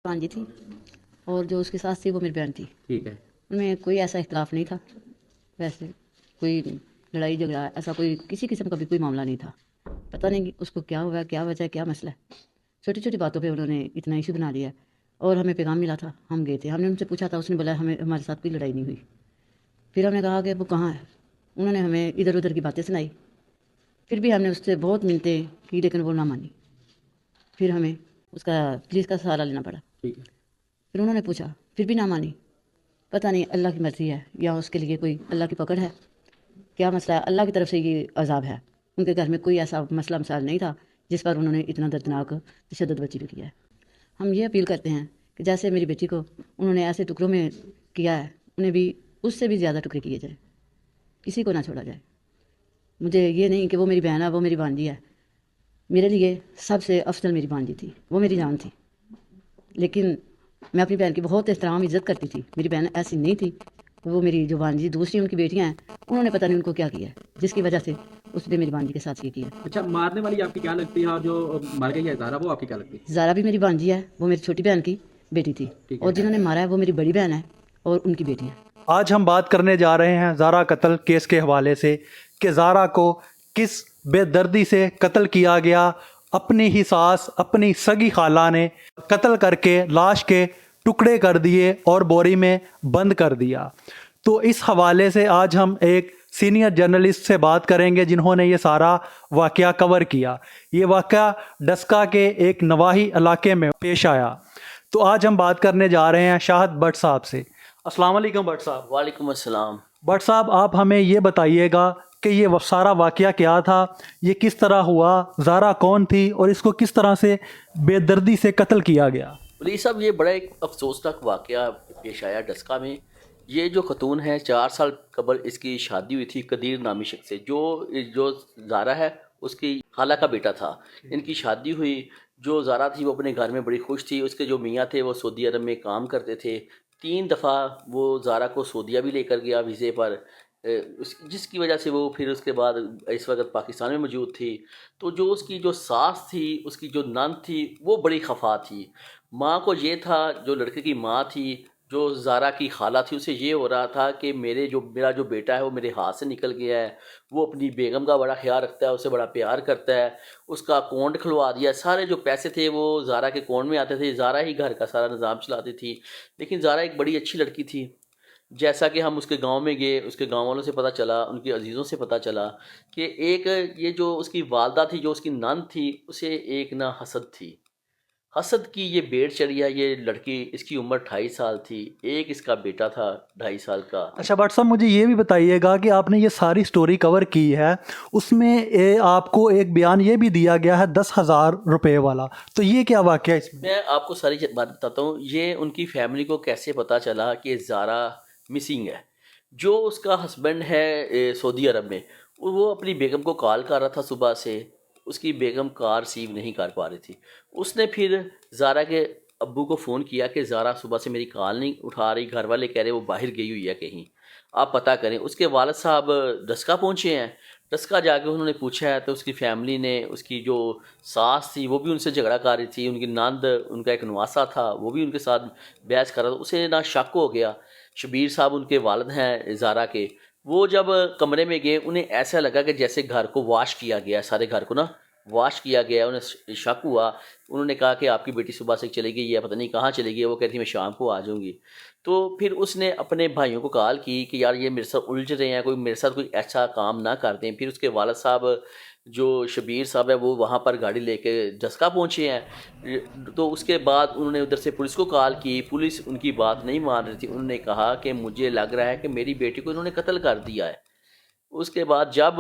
भांजी थी और जो उसकी सास थी वो मेरी बहन थी। ठीक है। उनमें कोई ऐसा इख्तलाफ नहीं था। वैसे कोई लड़ाई झगड़ा ऐसा कोई किसी किस्म का भी कोई मामला नहीं था। पता नहीं कि उसको क्या हुआ, क्या वजह है, क्या मसला है। छोटी छोटी बातों पे उन्होंने इतना इशू बना लिया। और हमें पैगाम मिला था, हम गए थे, हमने उनसे पूछा था, उसने बोला हमें हमारे साथ कोई लड़ाई नहीं हुई। फिर हमने कहा कि वो कहाँ है। उन्होंने हमें इधर उधर की बातें सुनाई। फिर भी हमने उससे बहुत मिन्नतें की लेकिन वो ना मानी। फिर हमें उसका पुलिस का सहारा लेना पड़ा। ठीक है। फिर उन्होंने पूछा, फिर भी ना मानी। पता नहीं अल्लाह की मर्ज़ी है या उसके लिए कोई अल्लाह की पकड़ है, क्या मसला है। अल्लाह की तरफ से ये अज़ाब है। उनके घर में कोई ऐसा मसला मसाइल नहीं था जिस पर उन्होंने इतना दर्दनाक तशद्दुद बची भी किया है। हम ये अपील करते हैं कि जैसे मेरी बेटी को उन्होंने ऐसे टुकड़ों में किया है, उन्हें भी उससे भी ज़्यादा टुकड़े किए जाए, किसी को ना छोड़ा जाए। मुझे ये नहीं कि वो मेरी बहन है, वो मेरी भांजी है। मेरे लिए सबसे अफजल मेरी भांजी थी, वो मेरी जान थी। लेकिन मैं अपनी बहन की बहुत एहतराम इज़्ज़त करती थी। मेरी बहन ऐसी नहीं थी। वो मेरी जो भांजी दूसरी उनकी बेटियां हैं, उन्होंने पता नहीं उनको क्या किया है, जिसकी वजह से उसने मेरी भांजी के साथ ये किया। अच्छा, मारने वाली आपकी क्या लगती है और जो मर गई है ज़ारा, वो आपकी क्या लगती है? ज़ारा भी मेरी भांजी है, वो मेरी छोटी बहन की बेटी थी। ठीक और है। जिन्होंने मारा है वो मेरी बड़ी बहन है और उनकी बेटी है। आज हम बात करने जा रहे हैं ज़ारा कत्ल केस के हवाले से कि ज़ारा को किस बेदर्दी से कत्ल किया गया। अपनी ही सास, अपनी सगी खाला ने कत्ल करके लाश के टुकड़े कर दिए और बोरी में बंद कर दिया। तो इस हवाले से आज हम एक सीनियर जर्नलिस्ट से बात करेंगे जिन्होंने ये सारा वाक़या कवर किया। ये वाक़या डस्का के एक नवाही इलाके में पेश आया। तो आज हम बात करने जा रहे हैं शाहद भट्ट साहब से। अस्सलाम वालेकुम भट्ट साहब। वालेकुम अस्सलाम। भट्ट साहब, आप हमें ये बताइएगा कि ये सारा वाक़या क्या था, ये किस तरह हुआ, ज़ारा कौन थी और इसको किस तरह से बेदर्दी से कत्ल किया गया। वली साहब, ये बड़ा एक अफसोसनाक वाक़या पेश आया डस्का में। ये जो खतून है, 4 साल कबल इसकी शादी हुई थी कदीर नामी शख्स से, जो जो ज़ारा है उसकी खाला का बेटा था। इनकी शादी हुई। जो ज़ारा थी वो अपने घर में बड़ी खुश थी। उसके जो मियाँ थे वो सऊदी अरब में काम करते थे। 3 दफ़ा वो ज़ारा को सऊदीया भी लेकर गया वीज़े पर, जिसकी वजह से वो फिर उसके बाद इस वक्त पाकिस्तान में मौजूद थी। तो जो उसकी जो सास थी, उसकी जो नंद थी, वो बड़ी खफा थी। माँ को ये था, जो लड़के की माँ थी, जो ज़ारा की खाला थी, उसे ये हो रहा था कि मेरा जो बेटा है वो मेरे हाथ से निकल गया है। वो अपनी बेगम का बड़ा ख्याल रखता है, उसे बड़ा प्यार करता है। उसका अकाउंट खुलवा दिया, सारे जो पैसे थे वो ज़ारा के अकाउंट में आते थे। ज़ारा ही घर का सारा निज़ाम चलाती थी। लेकिन ज़ारा एक बड़ी अच्छी लड़की थी। जैसा कि हम उसके गांव में गए, उसके गांव वालों से पता चला, उनके अजीज़ों से पता चला कि एक ये जो उसकी वालदा थी, जो उसकी नंद थी, उसे एक ना हसद थी। हसद की ये बेड़ चढ़ी है। ये लड़की, इसकी उम्र 2.5 साल थी। एक इसका बेटा था 2.5 साल का। अच्छा भट्ट साहब, मुझे ये भी बताइएगा कि आपने ये सारी स्टोरी कवर की है, उसमें आपको एक बयान ये भी दिया गया है 10,000 रुपये वाला। तो ये क्या वाक़या इसमें? मैं आपको सारी बात बताता हूँ। ये उनकी फैमिली को कैसे पता चला कि ज़ारा मिसिंग है। जो उसका हस्बैंड है सऊदी अरब में, वो अपनी बेगम को कॉल कर रहा था सुबह से। उसकी बेगम कार रिसीव नहीं कर पा रही थी। उसने फिर ज़ारा के अब्बू को फ़ोन किया कि ज़ारा सुबह से मेरी कॉल नहीं उठा रही, घर वाले कह रहे वो बाहर गई हुई है कहीं, आप पता करें। उसके वालिद साहब डस्का पहुँचे हैं। डस्का जाके उन्होंने पूछा है तो उसकी फैमिली ने, उसकी जो सास थी वो भी उनसे झगड़ा कर रही थी। उनकी नंद, उनका एक नवासा था, वो भी उनके साथ बहस कर रहा था। उसे ना शक हो गया। शबीर साहब उनके वालिद हैं ज़ारा के। वो जब कमरे में गए, उन्हें ऐसा लगा कि जैसे घर को वॉश किया गया, सारे घर को ना वॉश किया गया। उन्हें शक हुआ। उन्होंने कहा कि आपकी बेटी सुबह से चली गई है, पता नहीं कहाँ चली गई है। वो कहती मैं शाम को आ जाऊँगी। तो फिर उसने अपने भाइयों को कॉल की कि यार ये मेरे साथ उलझ रहे हैं, कोई मेरे साथ कोई ऐसा काम ना कर दें। फिर उसके वालिद साहब, जो शबीर साहब है, वो वहाँ पर गाड़ी लेके डस्का पहुँचे हैं। तो उसके बाद उन्होंने उधर से पुलिस को कॉल की। पुलिस उनकी बात नहीं मान रही थी। उन्होंने कहा कि मुझे लग रहा है कि मेरी बेटी को इन्होंने कत्ल कर दिया है। उसके बाद जब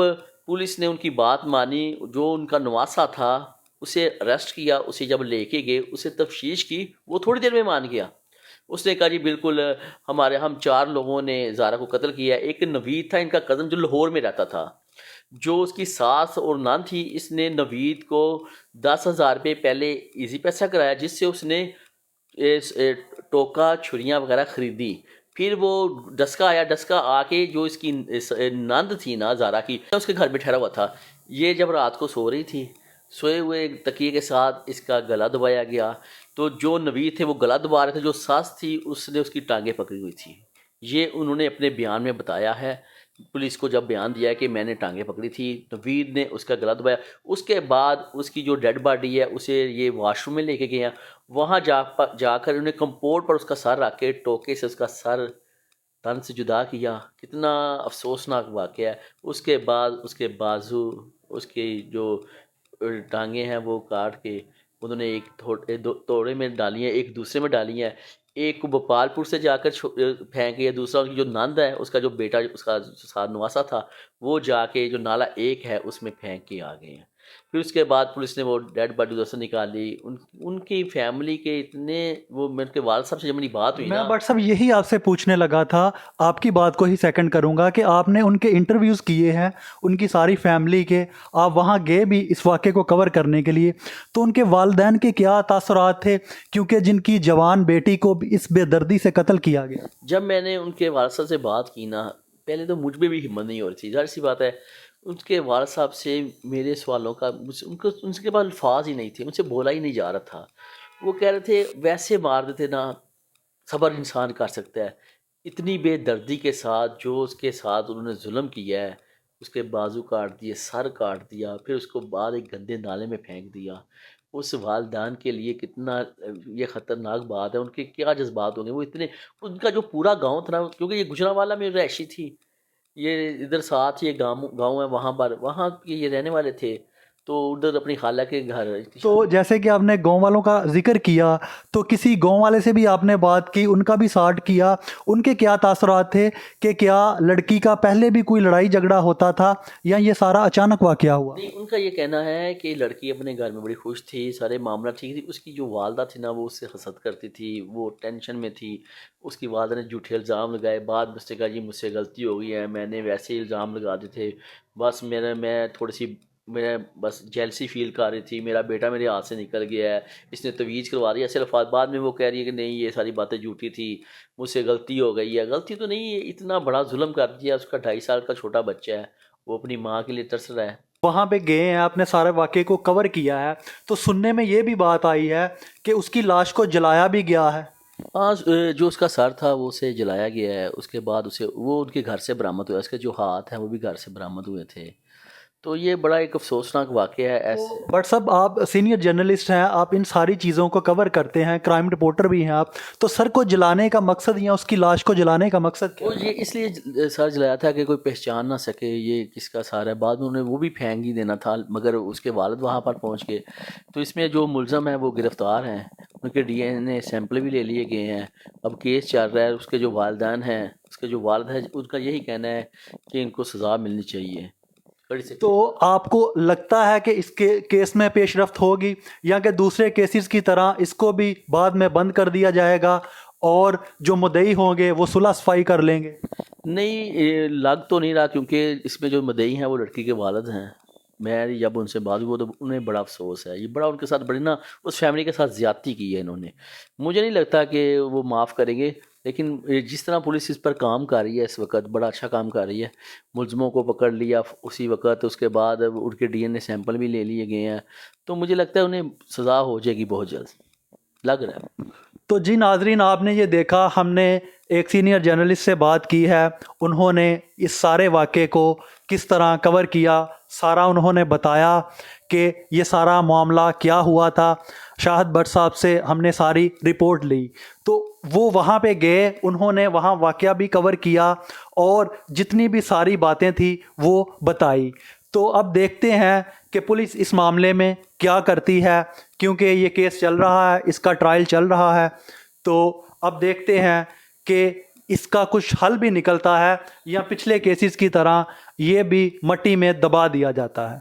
पुलिस ने उनकी बात मानी, जो उनका नवासा था उसे अरेस्ट किया। उसे जब लेके गए, उसे तफ्तीश की, वो थोड़ी देर में मान गया। उसने कहा जी बिल्कुल, हम 4 लोगों ने ज़ारा को कत्ल किया। एक नवीद था, इनका कज़न, जो लाहौर में रहता था। जो उसकी सास और नंद थी, इसने नवीद को 10,000 रुपये पहले इजी पैसा कराया, जिससे उसने टोका, छुरियाँ वगैरह ख़रीदी। फिर वो डस्का आया। डस्का आके जो इसकी नंद थी ना ज़ारा की, उसके घर में ठहरा हुआ था। ये जब रात को सो रही थी, सोए हुए तकिए के साथ इसका गला दबाया गया। تو جو نوید تھے وہ گلا دبا رہے تھے، جو ساس تھی اس نے اس کی ٹانگیں پکڑی ہوئی تھی. یہ انہوں نے اپنے بیان میں بتایا ہے. پولیس کو جب بیان دیا ہے کہ میں نے ٹانگیں پکڑی تھی، نوید نے اس کا گلا دبایا. اس کے بعد اس کی جو ڈیڈ باڈی ہے اسے یہ واش روم میں لے کے گئے ہیں. وہاں جا کر انہوں نے کمپوڈ پر اس کا سر رکھ کے ٹوکے سے اس کا سر تن سے جدا کیا. کتنا افسوسناک واقعہ ہے. اس کے بعد اس کے بازو، اس کی جو ٹانگیں ہیں وہ کاٹ کے انہوں نے ایک توڑے میں ڈالی ہیں، ایک دوسرے میں ڈالی ہیں. ایک کو بھوپال پور سے جا کر پھینک گیا، دوسرا ان کی جو نند ہے اس کا جو بیٹا اس کا ساتھ نواسا تھا وہ جا کے جو نالا ایک ہے اس میں پھینک کے آ گئے ہیں. پھر اس کے بعد پولیس نے وہ ڈیڈ باڈی ادھر سے نکالی. ان کی فیملی کے اتنے، وہ میرے کے والد صاحب سے جب میری بات ہوئی میں نا، بٹ صاحب یہی آپ سے پوچھنے لگا تھا، آپ کی بات کو ہی سیکنڈ کروں گا کہ آپ نے ان کے انٹرویوز کیے ہیں، ان کی ساری فیملی کے، آپ وہاں گئے بھی اس واقعے کو کور کرنے کے لیے، تو ان کے والدین کے کیا تاثرات تھے، کیونکہ جن کی جوان بیٹی کو بھی اس بے دردی سے قتل کیا گیا؟ جب میں نے ان کے والد صاحب سے بات کی نا، پہلے تو مجھ میں بھی ہمت نہیں ہو رہی تھی. ظاہر سی بات ہے، ان کے والد صاحب سے میرے سوالوں کا ان کے پاس الفاظ ہی نہیں تھے، ان سے بولا ہی نہیں جا رہا تھا. وہ کہہ رہے تھے ویسے مار دیتے نا، صبر انسان کر سکتا ہے. اتنی بے دردی کے ساتھ جو اس کے ساتھ انہوں نے ظلم کیا ہے، اس کے بازو کاٹ دیے، سر کاٹ دیا، پھر اس کو بعد ایک گندے نالے میں پھینک دیا. اس والدین کے لیے کتنا یہ خطرناک بات ہے. ان کے کیا جذبات ہوں گے. وہ اتنے، ان کا جو پورا گاؤں تھا نا، کیونکہ یہ گجرانوالہ میں رہائشی تھی، یہ ادھر ساتھ یہ گاؤں ہے، وہاں کے یہ رہنے والے تھے، تو ادھر اپنی خالہ کے گھر. تو جیسے کہ آپ نے گاؤں والوں کا ذکر کیا، تو کسی گاؤں والے سے بھی آپ نے بات کی، ان کا بھی سارٹ کیا، ان کے کیا تاثرات تھے، کہ کیا لڑکی کا پہلے بھی کوئی لڑائی جھگڑا ہوتا تھا یا یہ سارا اچانک واقعہ ہوا؟ نہیں، ان کا یہ کہنا ہے کہ لڑکی اپنے گھر میں بڑی خوش تھی، سارے معاملہ ٹھیک تھی. اس کی جو والدہ تھی نا وہ اس سے حسد کرتی تھی، وہ ٹینشن میں تھی. اس کی والدہ نے جھوٹے الزام لگائے. بعد میں اس نے کہا جی مجھ سے غلطی ہو گئی ہے، میں نے ویسے ہی الزام لگا دیے تھے، بس میں تھوڑی سی، میں بس جیلسی فیل کر رہی تھی، میرا بیٹا میرے ہاتھ سے نکل گیا ہے، اس نے تویز کروا دیا. ایسے الفاظ. بعد میں وہ کہہ رہی ہے کہ نہیں یہ ساری باتیں جھوٹی تھی، مجھ سے غلطی ہو گئی ہے. غلطی تو نہیں ہے، اتنا بڑا ظلم کر دیا. اس کا 2.5 سال کا چھوٹا بچہ ہے، وہ اپنی ماں کے لیے ترس رہا ہے. وہاں پہ گئے ہیں، آپ نے سارے واقعے کو کور کیا ہے، تو سننے میں یہ بھی بات آئی ہے کہ اس کی لاش کو جلایا بھی گیا ہے. ہاں، جو اس کا سر تھا وہ اسے جلایا گیا ہے. اس کے بعد اسے وہ ان کے گھر سے برآمد ہوا. اس کے جو ہاتھ ہیں وہ بھی گھر سے برآمد ہوئے تھے. تو یہ بڑا ایک افسوسناک واقعہ ہے. ایسے بٹ صاحب آپ سینئر جرنلسٹ ہیں، آپ ان ساری چیزوں کو کور کرتے ہیں، کرائم رپورٹر بھی ہیں آپ، تو سر کو جلانے کا مقصد یا اس کی لاش کو جلانے کا مقصد کیا؟ وہ یہ اس لیے سر جلایا تھا کہ کوئی پہچان نہ سکے یہ کس کا سر ہے. بعد میں انہیں وہ بھی پھینک ہی دینا تھا، مگر اس کے والد وہاں پر پہنچ گئے. تو اس میں جو ملزم ہیں وہ گرفتار ہیں، ان کے DNA سیمپل بھی لے لیے گئے ہیں. اب کیس چل رہا ہے. اس کے جو والدین ہیں، اس کے جو والد ہیں، ان کا یہی کہنا ہے کہ ان کو سزا ملنی چاہیے. تو آپ کو لگتا ہے کہ اس کے کیس میں پیش رفت ہوگی، یا کہ دوسرے کیسز کی طرح اس کو بھی بعد میں بند کر دیا جائے گا اور جو مدعی ہوں گے وہ صلح صفائی کر لیں گے؟ نہیں، لگ تو نہیں رہا، کیونکہ اس میں جو مدعی ہیں وہ لڑکی کے والد ہیں. میں جب ان سے بات ہوئی تو انہیں بڑا افسوس ہے. یہ بڑا ان کے ساتھ بڑی نا، اس فیملی کے ساتھ زیادتی کی ہے انہوں نے. مجھے نہیں لگتا کہ وہ معاف کریں گے. لیکن جس طرح پولیس اس پر کام کر رہی ہے اس وقت، بڑا اچھا کام کر رہی ہے. ملزموں کو پکڑ لیا اسی وقت، اس کے بعد ان کے DNA سیمپل بھی لے لیے گئے ہیں. تو مجھے لگتا ہے انہیں سزا ہو جائے گی بہت جلد، لگ رہا ہے. تو جی ناظرین، آپ نے یہ دیکھا، ہم نے ایک سینئر جرنلسٹ سے بات کی ہے، انہوں نے اس سارے واقعے کو کس طرح کور کیا، سارا انہوں نے بتایا کہ یہ سارا معاملہ کیا ہوا تھا. شاہد بٹ صاحب سے ہم نے ساری رپورٹ لی، تو وہ وہاں پہ گئے، انہوں نے وہاں واقعہ بھی کور کیا اور جتنی بھی ساری باتیں تھیں وہ بتائی. تو اب دیکھتے ہیں کہ پولیس اس معاملے میں کیا کرتی ہے، کیونکہ یہ کیس چل رہا ہے، اس کا ٹرائل چل رہا ہے. تو اب دیکھتے ہیں کہ اس کا کچھ حل بھی نکلتا ہے یا پچھلے کیسز کی طرح یہ بھی مٹی میں دبا دیا جاتا ہے.